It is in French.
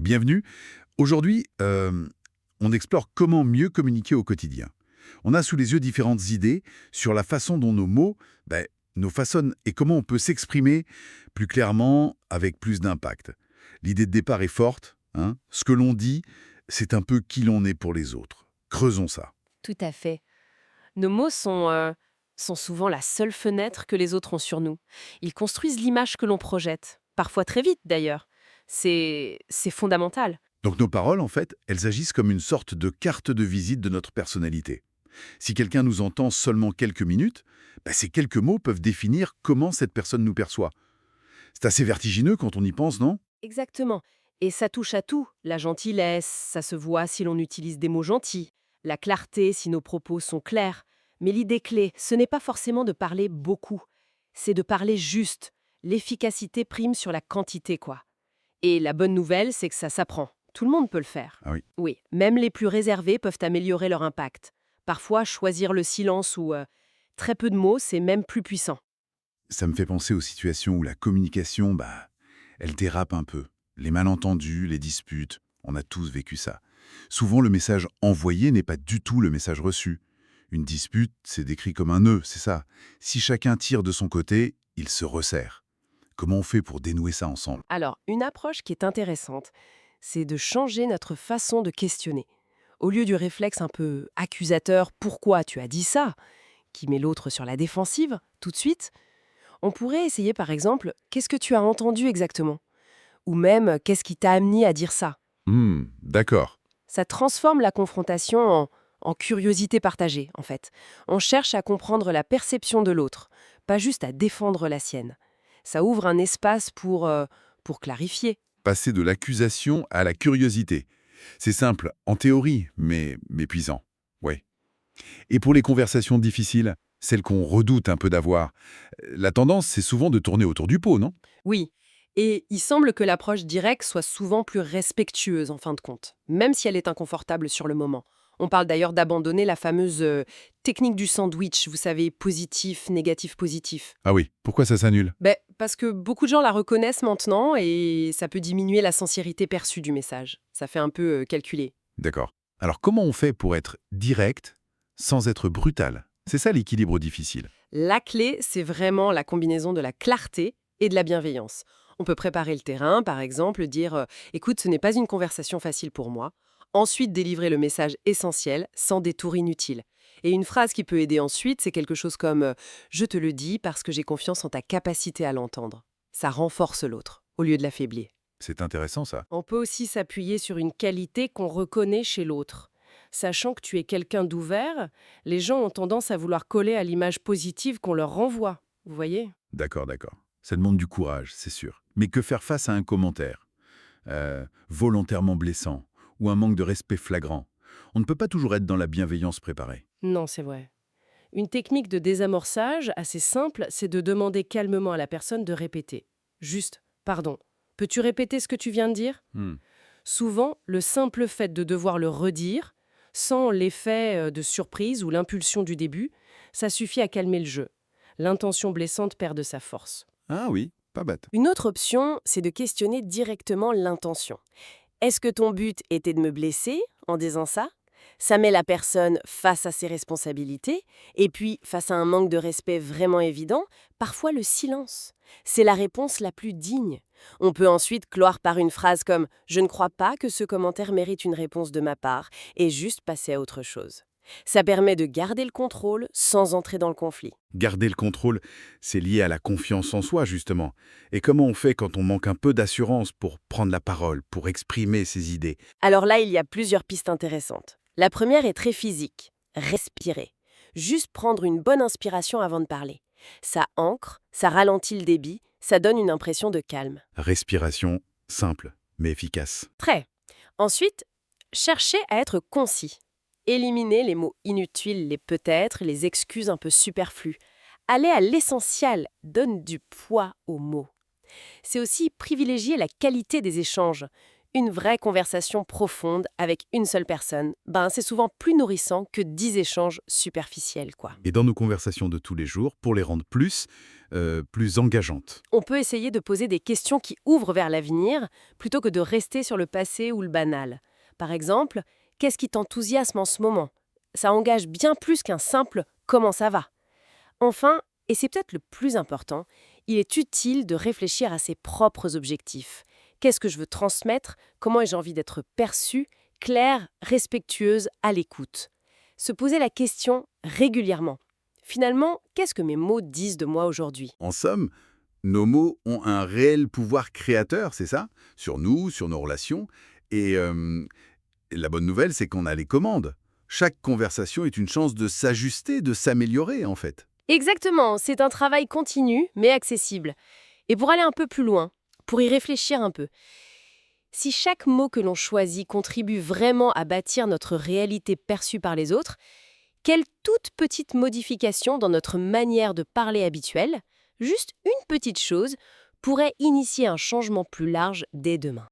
Bienvenue. Aujourd'hui, on explore comment mieux communiquer au quotidien. On a sous les yeux différentes idées sur la façon dont nos mots nous façonnent et comment on peut s'exprimer plus clairement avec plus d'impact. L'idée de départ est forte, hein. Ce que l'on dit, c'est un peu qui l'on est pour les autres. Creusons ça. Tout à fait. Nos mots sont souvent la seule fenêtre que les autres ont sur nous. Ils construisent l'image que l'on projette, parfois très vite d'ailleurs. C'est fondamental. Donc nos paroles, en fait, elles agissent comme une sorte de carte de visite de notre personnalité. Si quelqu'un nous entend seulement quelques minutes, ces quelques mots peuvent définir comment cette personne nous perçoit. C'est assez vertigineux quand on y pense, non? Exactement. Et ça touche à tout. La gentillesse, ça se voit si l'on utilise des mots gentils. La clarté, si nos propos sont clairs. Mais l'idée clé, ce n'est pas forcément de parler beaucoup. C'est de parler juste. L'efficacité prime sur la quantité, quoi. Et la bonne nouvelle, c'est que ça s'apprend. Tout le monde peut le faire. Ah oui. Oui, même les plus réservés peuvent améliorer leur impact. Parfois, choisir le silence ou très peu de mots, c'est même plus puissant. Ça me fait penser aux situations où la communication, elle dérape un peu. Les malentendus, les disputes, on a tous vécu ça. Souvent, le message envoyé n'est pas du tout le message reçu. Une dispute, c'est décrit comme un nœud, c'est ça. Si chacun tire de son côté, il se resserre. Comment on fait pour dénouer ça ensemble? Alors, une approche qui est intéressante, c'est de changer notre façon de questionner. Au lieu du réflexe un peu accusateur «pourquoi tu as dit ça?», qui met l'autre sur la défensive, tout de suite, on pourrait essayer par exemple «qu'est-ce que tu as entendu exactement?», ou même «qu'est-ce qui t'a amené à dire ça?». D'accord. Ça transforme la confrontation en curiosité partagée, en fait. On cherche à comprendre la perception de l'autre, pas juste à défendre la sienne. Ça ouvre un espace pour clarifier. Passer de l'accusation à la curiosité. C'est simple, en théorie, mais épuisant. Ouais. Et pour les conversations difficiles, celles qu'on redoute un peu d'avoir, la tendance, c'est souvent de tourner autour du pot, non? Oui, et il semble que l'approche directe soit souvent plus respectueuse en fin de compte, même si elle est inconfortable sur le moment. On parle d'ailleurs d'abandonner la fameuse technique du sandwich, vous savez, positif, négatif, positif. Ah oui, pourquoi ça s'annule? Parce que beaucoup de gens la reconnaissent maintenant et ça peut diminuer la sincérité perçue du message. Ça fait un peu calculé. D'accord. Alors comment on fait pour être direct sans être brutal? C'est ça l'équilibre difficile. La clé, c'est vraiment la combinaison de la clarté et de la bienveillance. On peut préparer le terrain, par exemple, dire écoute, ce n'est pas une conversation facile pour moi. Ensuite, délivrer le message essentiel, sans détour inutile. Et une phrase qui peut aider ensuite, c'est quelque chose comme je te le dis parce que j'ai confiance en ta capacité à l'entendre. Ça renforce l'autre, au lieu de l'affaiblir. C'est intéressant ça. On peut aussi s'appuyer sur une qualité qu'on reconnaît chez l'autre. Sachant que tu es quelqu'un d'ouvert, les gens ont tendance à vouloir coller à l'image positive qu'on leur renvoie. Vous voyez? D'accord, d'accord. Ça demande du courage, c'est sûr. Mais que faire face à un commentaire volontairement blessant ou un manque de respect flagrant? On ne peut pas toujours être dans la bienveillance préparée. Non, c'est vrai. Une technique de désamorçage assez simple, c'est de demander calmement à la personne de répéter. Juste, pardon, peux-tu répéter ce que tu viens de dire? Hmm. Souvent, le simple fait de devoir le redire, sans l'effet de surprise ou l'impulsion du début, ça suffit à calmer le jeu. L'intention blessante perd de sa force. Ah oui, pas bête. Une autre option, c'est de questionner directement l'intention. Est-ce que ton but était de me blesser en disant ça? Ça met la personne face à ses responsabilités, et puis face à un manque de respect vraiment évident, parfois le silence. C'est la réponse la plus digne. On peut ensuite clore par une phrase comme « Je ne crois pas que ce commentaire mérite une réponse de ma part » et juste passer à autre chose. Ça permet de garder le contrôle sans entrer dans le conflit. Garder le contrôle, c'est lié à la confiance en soi, justement. Et comment on fait quand on manque un peu d'assurance pour prendre la parole, pour exprimer ses idées? Alors là, il y a plusieurs pistes intéressantes. La première est très physique. Respirer. Juste prendre une bonne inspiration avant de parler. Ça ancre, ça ralentit le débit, ça donne une impression de calme. Respiration simple, mais efficace. Très. Ensuite, cherchez à être concis. Éliminez les mots inutiles, les peut-être, les excuses un peu superflues. Allez à l'essentiel, donne du poids aux mots. C'est aussi privilégier la qualité des échanges. Une vraie conversation profonde avec une seule personne, c'est souvent plus nourrissant que 10 échanges superficiels, quoi. Et dans nos conversations de tous les jours, pour les rendre plus engageantes. On peut essayer de poser des questions qui ouvrent vers l'avenir plutôt que de rester sur le passé ou le banal. Par exemple, qu'est-ce qui t'enthousiasme en ce moment? Ça engage bien plus qu'un simple «comment ça va?». Enfin, et c'est peut-être le plus important, il est utile de réfléchir à ses propres objectifs. Qu'est-ce que je veux transmettre? Comment ai-je envie d'être perçue, claire, respectueuse, à l'écoute? Se poser la question régulièrement. Finalement, qu'est-ce que mes mots disent de moi aujourd'hui? En somme, nos mots ont un réel pouvoir créateur, c'est ça? Sur nous, sur nos relations. Et la bonne nouvelle, c'est qu'on a les commandes. Chaque conversation est une chance de s'ajuster, de s'améliorer, en fait. Exactement, c'est un travail continu, mais accessible. Et pour aller un peu plus loin, pour y réfléchir un peu, si chaque mot que l'on choisit contribue vraiment à bâtir notre réalité perçue par les autres, quelle toute petite modification dans notre manière de parler habituelle, juste une petite chose, pourrait initier un changement plus large dès demain?